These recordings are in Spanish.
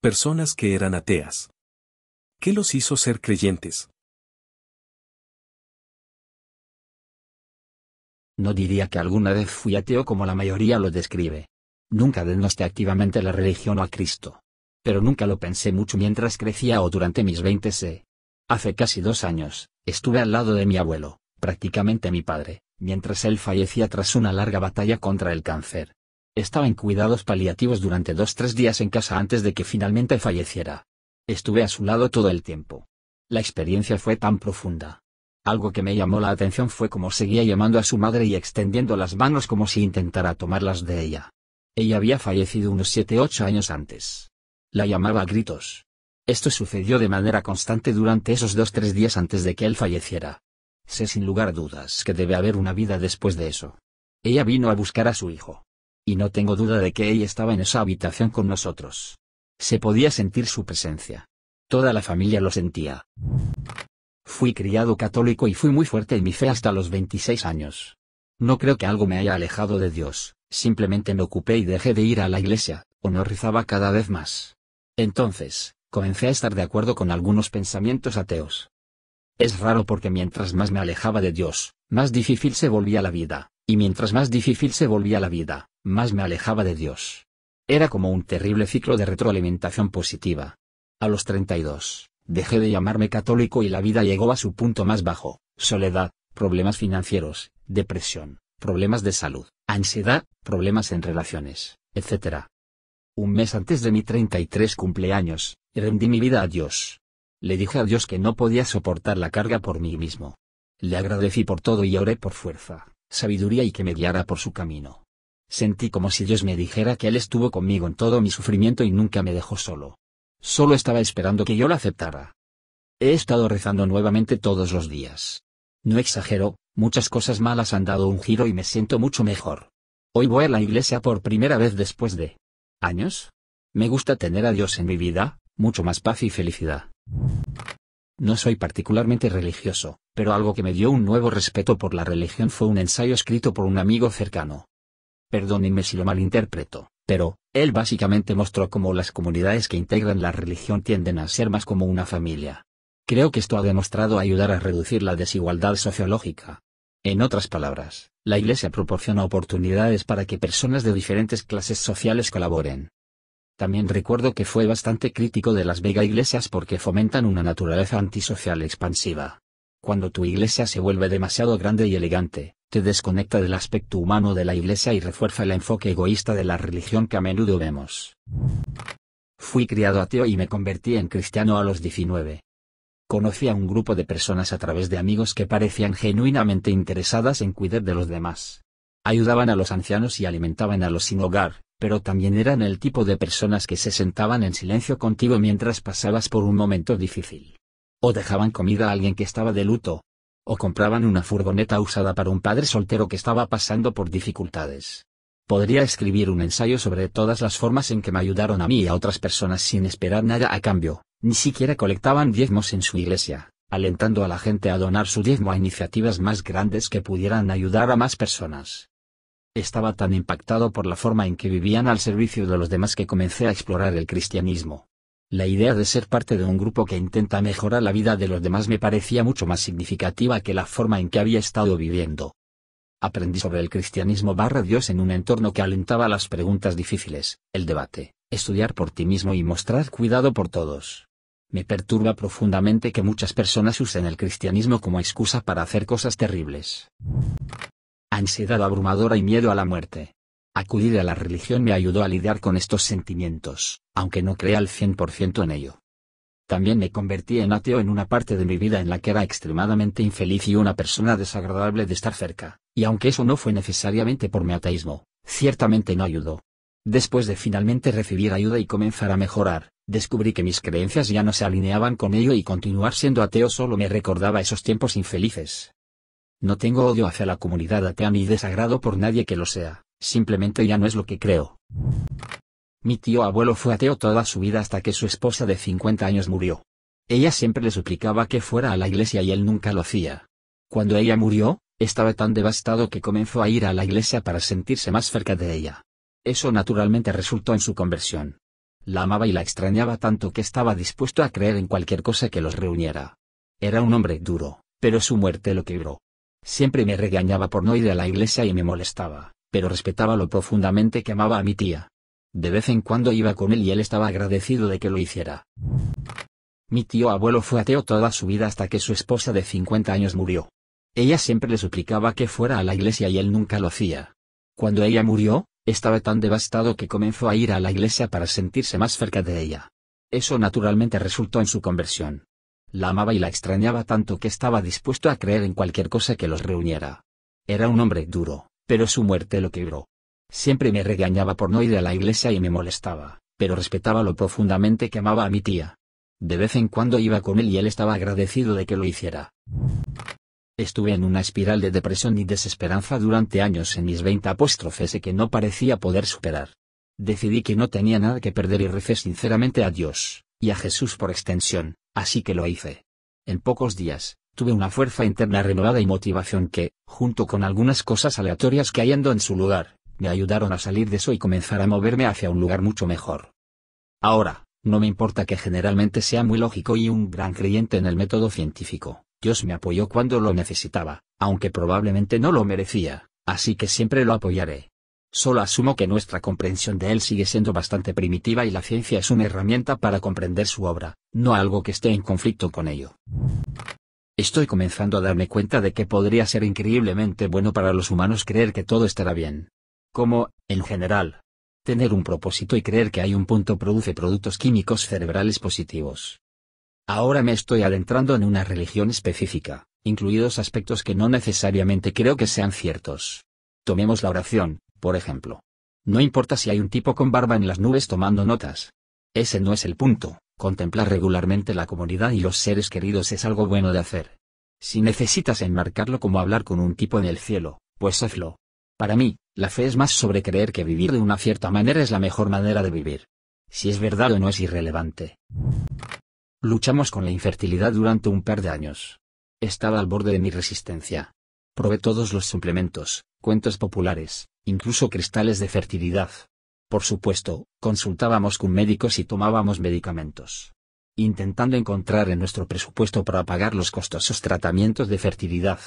personas que eran ateas. ¿Qué los hizo ser creyentes? No diría que alguna vez fui ateo como la mayoría lo describe. Nunca denosté activamente la religión o a Cristo. Pero nunca lo pensé mucho mientras crecía o durante mis 20s. Hace casi 2 años, estuve al lado de mi abuelo, prácticamente mi padre, mientras él fallecía tras una larga batalla contra el cáncer. Estaba en cuidados paliativos durante 2-3 días en casa antes de que finalmente falleciera. Estuve a su lado todo el tiempo. La experiencia fue tan profunda. Algo que me llamó la atención fue cómo seguía llamando a su madre y extendiendo las manos como si intentara tomarlas de ella. Ella había fallecido unos 7-8 años antes. La llamaba a gritos. Esto sucedió de manera constante durante esos 2-3 días antes de que él falleciera. Sé sin lugar a dudas que debe haber una vida después de eso. Ella vino a buscar a su hijo. Y no tengo duda de que ella estaba en esa habitación con nosotros. Se podía sentir su presencia. Toda la familia lo sentía. Fui criado católico y fui muy fuerte en mi fe hasta los 26 años. No creo que algo me haya alejado de Dios, simplemente me ocupé y dejé de ir a la iglesia, o no rezaba cada vez más. Entonces, comencé a estar de acuerdo con algunos pensamientos ateos. Es raro porque mientras más me alejaba de Dios, más difícil se volvía la vida, y mientras más difícil se volvía la vida, más me alejaba de Dios. Era como un terrible ciclo de retroalimentación positiva. A los 32, dejé de llamarme católico y la vida llegó a su punto más bajo: soledad, problemas financieros, depresión, problemas de salud, ansiedad, problemas en relaciones, etc. Un mes antes de mi 33 cumpleaños, rendí mi vida a Dios. Le dije a Dios que no podía soportar la carga por mí mismo. Le agradecí por todo y oré por fuerza, sabiduría y que me guiara por su camino. Sentí como si Dios me dijera que Él estuvo conmigo en todo mi sufrimiento y nunca me dejó solo. Solo estaba esperando que yo lo aceptara. He estado rezando nuevamente todos los días. No exagero, muchas cosas malas han dado un giro y me siento mucho mejor. Hoy voy a la iglesia por primera vez después de ¿años? Me gusta tener a Dios en mi vida, mucho más paz y felicidad. No soy particularmente religioso, pero algo que me dio un nuevo respeto por la religión fue un ensayo escrito por un amigo cercano. Perdónenme si lo malinterpreto, pero él básicamente mostró cómo las comunidades que integran la religión tienden a ser más como una familia. Creo que esto ha demostrado ayudar a reducir la desigualdad sociológica. En otras palabras, la Iglesia proporciona oportunidades para que personas de diferentes clases sociales colaboren. También recuerdo que fue bastante crítico de las mega iglesias porque fomentan una naturaleza antisocial expansiva. Cuando tu iglesia se vuelve demasiado grande y elegante, te desconecta del aspecto humano de la iglesia y refuerza el enfoque egoísta de la religión que a menudo vemos. Fui criado ateo y me convertí en cristiano a los 19. Conocí a un grupo de personas a través de amigos que parecían genuinamente interesadas en cuidar de los demás. Ayudaban a los ancianos y alimentaban a los sin hogar, pero también eran el tipo de personas que se sentaban en silencio contigo mientras pasabas por un momento difícil. O dejaban comida a alguien que estaba de luto. O compraban una furgoneta usada para un padre soltero que estaba pasando por dificultades. Podría escribir un ensayo sobre todas las formas en que me ayudaron a mí y a otras personas sin esperar nada a cambio. Ni siquiera colectaban diezmos en su iglesia, alentando a la gente a donar su diezmo a iniciativas más grandes que pudieran ayudar a más personas. Estaba tan impactado por la forma en que vivían al servicio de los demás que comencé a explorar el cristianismo. La idea de ser parte de un grupo que intenta mejorar la vida de los demás me parecía mucho más significativa que la forma en que había estado viviendo. Aprendí sobre el cristianismo/Dios en un entorno que alentaba las preguntas difíciles, el debate, estudiar por ti mismo y mostrar cuidado por todos. Me perturba profundamente que muchas personas usen el cristianismo como excusa para hacer cosas terribles. Ansiedad abrumadora y miedo a la muerte. Acudir a la religión me ayudó a lidiar con estos sentimientos, aunque no crea al 100% en ello. También me convertí en ateo en una parte de mi vida en la que era extremadamente infeliz y una persona desagradable de estar cerca, y aunque eso no fue necesariamente por mi ateísmo, ciertamente no ayudó. Después de finalmente recibir ayuda y comenzar a mejorar, descubrí que mis creencias ya no se alineaban con ello y continuar siendo ateo solo me recordaba esos tiempos infelices. No tengo odio hacia la comunidad atea ni desagrado por nadie que lo sea, simplemente ya no es lo que creo. Mi tío abuelo fue ateo toda su vida hasta que su esposa de 50 años murió. Ella siempre le suplicaba que fuera a la iglesia y él nunca lo hacía. Cuando ella murió, estaba tan devastado que comenzó a ir a la iglesia para sentirse más cerca de ella. Eso naturalmente resultó en su conversión. La amaba y la extrañaba tanto que estaba dispuesto a creer en cualquier cosa que los reuniera. Era un hombre duro, pero su muerte lo quebró. Siempre me regañaba por no ir a la iglesia y me molestaba, pero respetaba lo profundamente que amaba a mi tía. De vez en cuando iba con él y él estaba agradecido de que lo hiciera. Mi tío abuelo fue ateo toda su vida hasta que su esposa de 50 años murió. Ella siempre le suplicaba que fuera a la iglesia y él nunca lo hacía. Cuando ella murió, estaba tan devastado que comenzó a ir a la iglesia para sentirse más cerca de ella. Eso naturalmente resultó en su conversión. La amaba y la extrañaba tanto que estaba dispuesto a creer en cualquier cosa que los reuniera. Era un hombre duro, pero su muerte lo quebró. Siempre me regañaba por no ir a la iglesia y me molestaba, pero respetaba lo profundamente que amaba a mi tía. De vez en cuando iba con él y él estaba agradecido de que lo hiciera. Estuve en una espiral de depresión y desesperanza durante años en mis 20 que no parecía poder superar. Decidí que no tenía nada que perder y recé sinceramente a Dios, y a Jesús por extensión, así que lo hice. En pocos días, tuve una fuerza interna renovada y motivación que, junto con algunas cosas aleatorias cayendo en su lugar, me ayudaron a salir de eso y comenzar a moverme hacia un lugar mucho mejor. Ahora, no me importa que generalmente sea muy lógico y un gran creyente en el método científico. Dios me apoyó cuando lo necesitaba, aunque probablemente no lo merecía, así que siempre lo apoyaré. Solo asumo que nuestra comprensión de Él sigue siendo bastante primitiva y la ciencia es una herramienta para comprender su obra, no algo que esté en conflicto con ello. Estoy comenzando a darme cuenta de que podría ser increíblemente bueno para los humanos creer que todo estará bien. Como, en general, tener un propósito y creer que hay un punto produce productos químicos cerebrales positivos. Ahora me estoy adentrando en una religión específica, incluidos aspectos que no necesariamente creo que sean ciertos. Tomemos la oración, por ejemplo. No importa si hay un tipo con barba en las nubes tomando notas. Ese no es el punto. Contemplar regularmente la comunidad y los seres queridos es algo bueno de hacer. Si necesitas enmarcarlo como hablar con un tipo en el cielo, pues hazlo. Para mí, la fe es más sobre creer que vivir de una cierta manera es la mejor manera de vivir. Si es verdad o no es irrelevante. Luchamos con la infertilidad durante un par de años. Estaba al borde de mi resistencia. Probé todos los suplementos, cuentos populares, incluso cristales de fertilidad. Por supuesto, consultábamos con médicos y tomábamos medicamentos. Intentando encontrar en nuestro presupuesto para pagar los costosos tratamientos de fertilidad.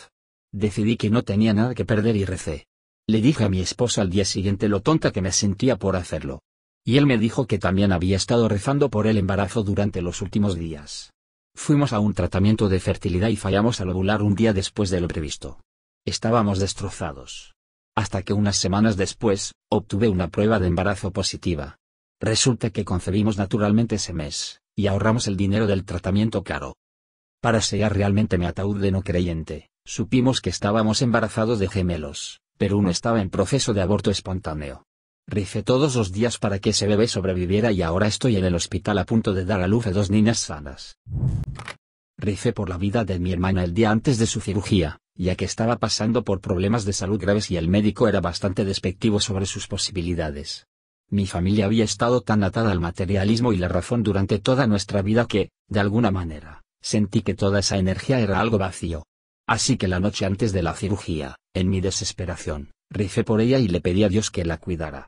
Decidí que no tenía nada que perder y recé. Le dije a mi esposa al día siguiente lo tonta que me sentía por hacerlo. Y él me dijo que también había estado rezando por el embarazo durante los últimos días. Fuimos a un tratamiento de fertilidad y fallamos al ovular un día después de lo previsto. Estábamos destrozados. Hasta que unas semanas después, obtuve una prueba de embarazo positiva. Resulta que concebimos naturalmente ese mes, y ahorramos el dinero del tratamiento caro. Para sellar realmente mi ataúd de no creyente, supimos que estábamos embarazados de gemelos, pero uno estaba en proceso de aborto espontáneo. Recé todos los días para que ese bebé sobreviviera y ahora estoy en el hospital a punto de dar a luz a 2 niñas sanas. Recé por la vida de mi hermana el día antes de su cirugía, ya que estaba pasando por problemas de salud graves y el médico era bastante despectivo sobre sus posibilidades. Mi familia había estado tan atada al materialismo y la razón durante toda nuestra vida que, de alguna manera, sentí que toda esa energía era algo vacío. Así que la noche antes de la cirugía, en mi desesperación, recé por ella y le pedí a Dios que la cuidara.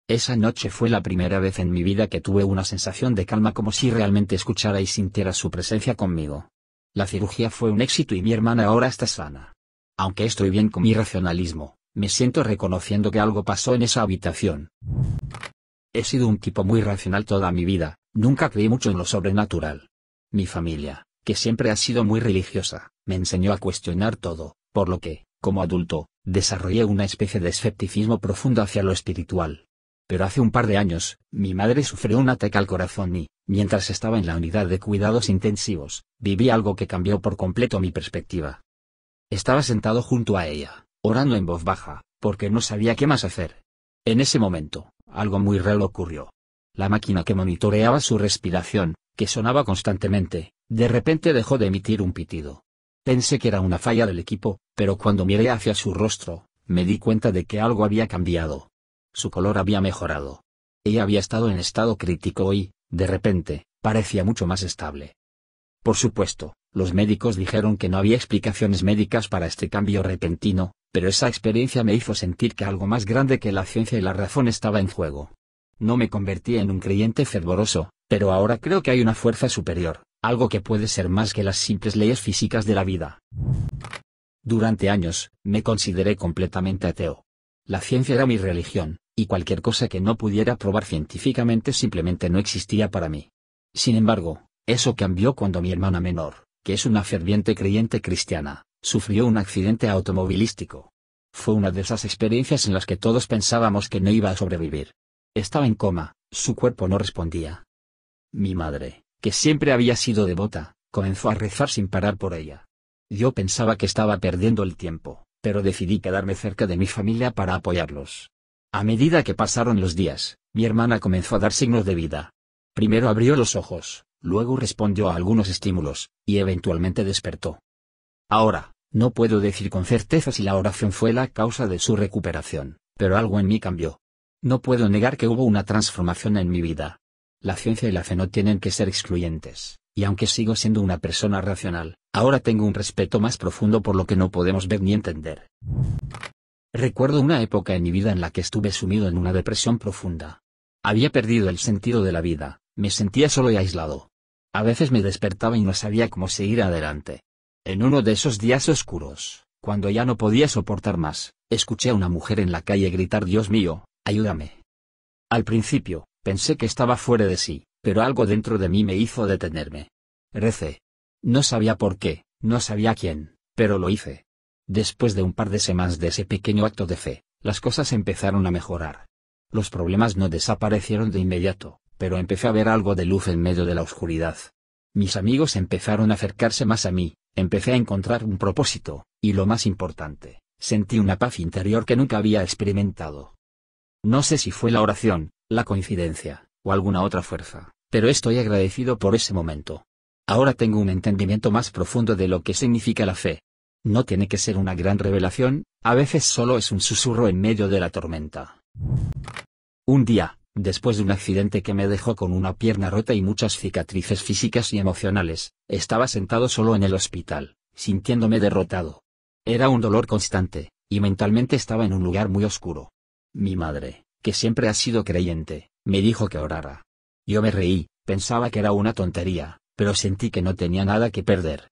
Esa noche fue la primera vez en mi vida que tuve una sensación de calma como si realmente escuchara y sintiera su presencia conmigo. La cirugía fue un éxito y mi hermana ahora está sana. Aunque estoy bien con mi racionalismo, me siento reconociendo que algo pasó en esa habitación. He sido un tipo muy racional toda mi vida, nunca creí mucho en lo sobrenatural. Mi familia, que siempre ha sido muy religiosa, me enseñó a cuestionar todo, por lo que, como adulto, desarrollé una especie de escepticismo profundo hacia lo espiritual. Pero hace un par de años, mi madre sufrió un ataque al corazón y, mientras estaba en la unidad de cuidados intensivos, viví algo que cambió por completo mi perspectiva. Estaba sentado junto a ella, orando en voz baja, porque no sabía qué más hacer. En ese momento, algo muy raro ocurrió. La máquina que monitoreaba su respiración, que sonaba constantemente, de repente dejó de emitir un pitido. Pensé que era una falla del equipo, pero cuando miré hacia su rostro, me di cuenta de que algo había cambiado. Su color había mejorado. Ella había estado en estado crítico y, de repente, parecía mucho más estable. Por supuesto, los médicos dijeron que no había explicaciones médicas para este cambio repentino, pero esa experiencia me hizo sentir que algo más grande que la ciencia y la razón estaba en juego. No me convertí en un creyente fervoroso, pero ahora creo que hay una fuerza superior, algo que puede ser más que las simples leyes físicas de la vida. Durante años, me consideré completamente ateo. La ciencia era mi religión, y cualquier cosa que no pudiera probar científicamente simplemente no existía para mí. Sin embargo, eso cambió cuando mi hermana menor, que es una ferviente creyente cristiana, sufrió un accidente automovilístico. Fue una de esas experiencias en las que todos pensábamos que no iba a sobrevivir. Estaba en coma, su cuerpo no respondía. Mi madre, que siempre había sido devota, comenzó a rezar sin parar por ella. Yo pensaba que estaba perdiendo el tiempo, pero decidí quedarme cerca de mi familia para apoyarlos. A medida que pasaron los días, mi hermana comenzó a dar signos de vida. Primero abrió los ojos, luego respondió a algunos estímulos, y eventualmente despertó. Ahora, no puedo decir con certeza si la oración fue la causa de su recuperación, pero algo en mí cambió. No puedo negar que hubo una transformación en mi vida. La ciencia y la fe no tienen que ser excluyentes, y aunque sigo siendo una persona racional, ahora tengo un respeto más profundo por lo que no podemos ver ni entender. Recuerdo una época en mi vida en la que estuve sumido en una depresión profunda. Había perdido el sentido de la vida, me sentía solo y aislado. A veces me despertaba y no sabía cómo seguir adelante. En uno de esos días oscuros, cuando ya no podía soportar más, escuché a una mujer en la calle gritar: «Dios mío, ayúdame». Al principio, pensé que estaba fuera de sí, pero algo dentro de mí me hizo detenerme. Recé. No sabía por qué, no sabía quién, pero lo hice. Después de un par de semanas de ese pequeño acto de fe, las cosas empezaron a mejorar. Los problemas no desaparecieron de inmediato, pero empecé a ver algo de luz en medio de la oscuridad. Mis amigos empezaron a acercarse más a mí, empecé a encontrar un propósito, y lo más importante, sentí una paz interior que nunca había experimentado. No sé si fue la oración, la coincidencia, o alguna otra fuerza, pero estoy agradecido por ese momento. Ahora tengo un entendimiento más profundo de lo que significa la fe. No tiene que ser una gran revelación, a veces solo es un susurro en medio de la tormenta. Un día, después de un accidente que me dejó con una pierna rota y muchas cicatrices físicas y emocionales, estaba sentado solo en el hospital, sintiéndome derrotado. Era un dolor constante, y mentalmente estaba en un lugar muy oscuro. Mi madre, que siempre ha sido creyente, me dijo que orara. Yo me reí, pensaba que era una tontería, pero sentí que no tenía nada que perder.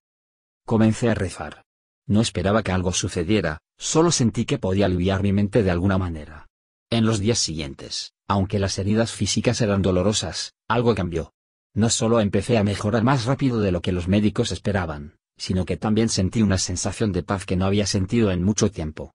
Comencé a rezar. No esperaba que algo sucediera, solo sentí que podía aliviar mi mente de alguna manera. En los días siguientes, aunque las heridas físicas eran dolorosas, algo cambió. No solo empecé a mejorar más rápido de lo que los médicos esperaban, sino que también sentí una sensación de paz que no había sentido en mucho tiempo.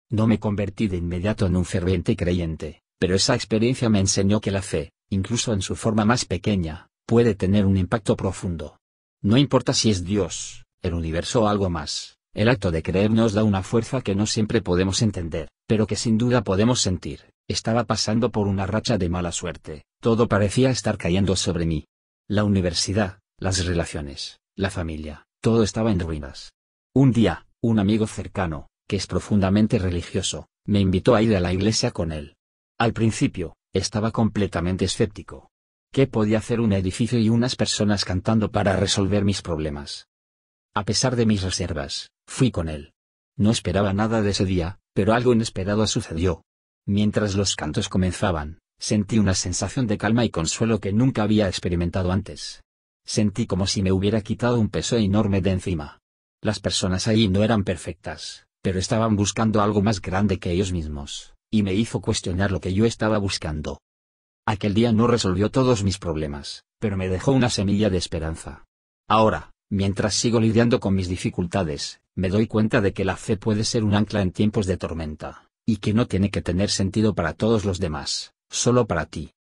No me convertí de inmediato en un ferviente creyente, pero esa experiencia me enseñó que la fe, incluso en su forma más pequeña, puede tener un impacto profundo. No importa si es Dios, el universo o algo más. El acto de creer nos da una fuerza que no siempre podemos entender, pero que sin duda podemos sentir. Estaba pasando por una racha de mala suerte, todo parecía estar cayendo sobre mí. La universidad, las relaciones, la familia, todo estaba en ruinas. Un día, un amigo cercano, que es profundamente religioso, me invitó a ir a la iglesia con él. Al principio, estaba completamente escéptico. ¿Qué podía hacer un edificio y unas personas cantando para resolver mis problemas? A pesar de mis reservas, fui con él. No esperaba nada de ese día, pero algo inesperado sucedió. Mientras los cantos comenzaban, sentí una sensación de calma y consuelo que nunca había experimentado antes. Sentí como si me hubiera quitado un peso enorme de encima. Las personas allí no eran perfectas, pero estaban buscando algo más grande que ellos mismos, y me hizo cuestionar lo que yo estaba buscando. Aquel día no resolvió todos mis problemas, pero me dejó una semilla de esperanza. Ahora, mientras sigo lidiando con mis dificultades, me doy cuenta de que la fe puede ser un ancla en tiempos de tormenta, y que no tiene que tener sentido para todos los demás, solo para ti.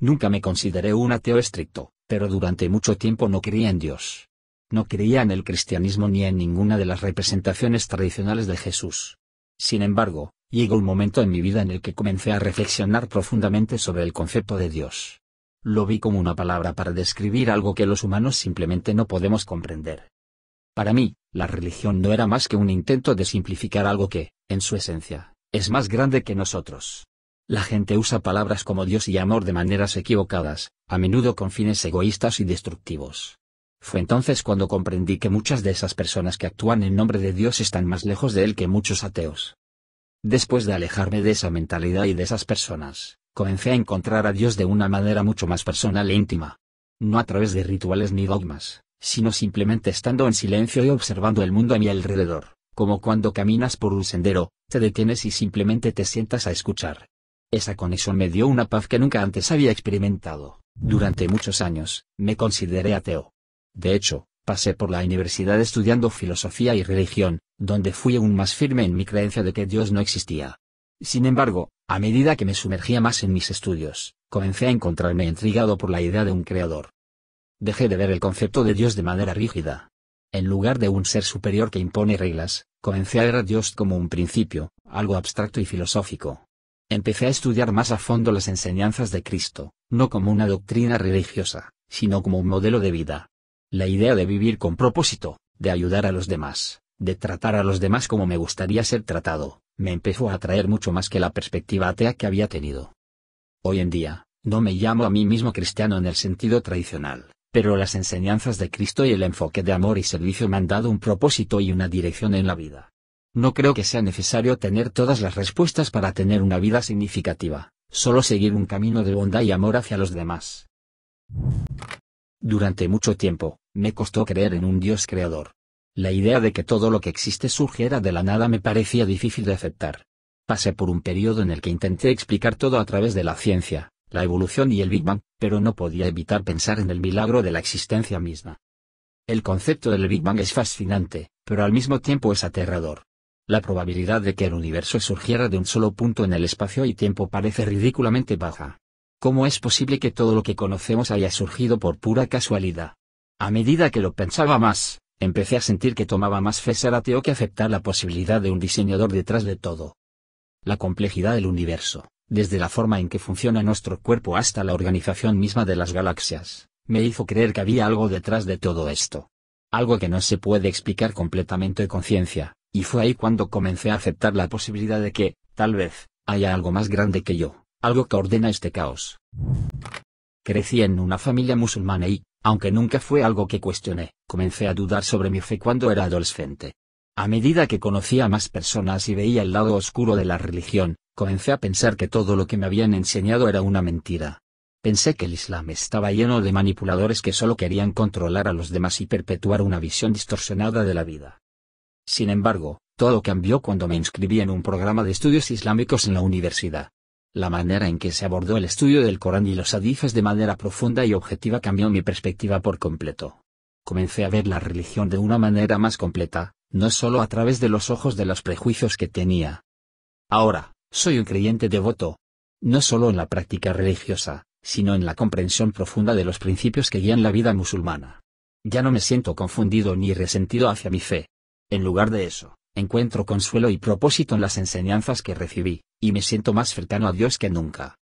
Nunca me consideré un ateo estricto, pero durante mucho tiempo no creía en Dios. No creía en el cristianismo ni en ninguna de las representaciones tradicionales de Jesús. Sin embargo, llegó un momento en mi vida en el que comencé a reflexionar profundamente sobre el concepto de Dios. Lo vi como una palabra para describir algo que los humanos simplemente no podemos comprender. Para mí, la religión no era más que un intento de simplificar algo que, en su esencia, es más grande que nosotros. La gente usa palabras como Dios y amor de maneras equivocadas, a menudo con fines egoístas y destructivos. Fue entonces cuando comprendí que muchas de esas personas que actúan en nombre de Dios están más lejos de él que muchos ateos. Después de alejarme de esa mentalidad y de esas personas, comencé a encontrar a Dios de una manera mucho más personal e íntima. No a través de rituales ni dogmas, sino simplemente estando en silencio y observando el mundo a mi alrededor, como cuando caminas por un sendero, te detienes y simplemente te sientas a escuchar. Esa conexión me dio una paz que nunca antes había experimentado. Durante muchos años, me consideré ateo. De hecho, pasé por la universidad estudiando filosofía y religión, donde fui aún más firme en mi creencia de que Dios no existía. Sin embargo, a medida que me sumergía más en mis estudios, comencé a encontrarme intrigado por la idea de un creador. Dejé de ver el concepto de Dios de manera rígida. En lugar de un ser superior que impone reglas, comencé a ver a Dios como un principio, algo abstracto y filosófico. Empecé a estudiar más a fondo las enseñanzas de Cristo, no como una doctrina religiosa, sino como un modelo de vida. La idea de vivir con propósito, de ayudar a los demás, de tratar a los demás como me gustaría ser tratado, me empezó a atraer mucho más que la perspectiva atea que había tenido. Hoy en día, no me llamo a mí mismo cristiano en el sentido tradicional, pero las enseñanzas de Cristo y el enfoque de amor y servicio me han dado un propósito y una dirección en la vida. No creo que sea necesario tener todas las respuestas para tener una vida significativa, solo seguir un camino de bondad y amor hacia los demás. Durante mucho tiempo, me costó creer en un Dios creador. La idea de que todo lo que existe surgiera de la nada me parecía difícil de aceptar. Pasé por un periodo en el que intenté explicar todo a través de la ciencia, la evolución y el Big Bang, pero no podía evitar pensar en el milagro de la existencia misma. El concepto del Big Bang es fascinante, pero al mismo tiempo es aterrador. La probabilidad de que el universo surgiera de un solo punto en el espacio y tiempo parece ridículamente baja. ¿Cómo es posible que todo lo que conocemos haya surgido por pura casualidad? A medida que lo pensaba más, empecé a sentir que tomaba más fe ser ateo que aceptar la posibilidad de un diseñador detrás de todo. La complejidad del universo, desde la forma en que funciona nuestro cuerpo hasta la organización misma de las galaxias, me hizo creer que había algo detrás de todo esto. Algo que no se puede explicar completamente con ciencia, y fue ahí cuando comencé a aceptar la posibilidad de que, tal vez, haya algo más grande que yo, algo que ordena este caos. Crecí en una familia musulmana y, aunque nunca fue algo que cuestioné, comencé a dudar sobre mi fe cuando era adolescente. A medida que conocía a más personas y veía el lado oscuro de la religión, comencé a pensar que todo lo que me habían enseñado era una mentira. Pensé que el Islam estaba lleno de manipuladores que solo querían controlar a los demás y perpetuar una visión distorsionada de la vida. Sin embargo, todo cambió cuando me inscribí en un programa de estudios islámicos en la universidad. La manera en que se abordó el estudio del Corán y los hadices de manera profunda y objetiva cambió mi perspectiva por completo. Comencé a ver la religión de una manera más completa, no solo a través de los ojos de los prejuicios que tenía. Ahora, soy un creyente devoto. No solo en la práctica religiosa, sino en la comprensión profunda de los principios que guían la vida musulmana. Ya no me siento confundido ni resentido hacia mi fe. En lugar de eso, encuentro consuelo y propósito en las enseñanzas que recibí, y me siento más cercano a Dios que nunca.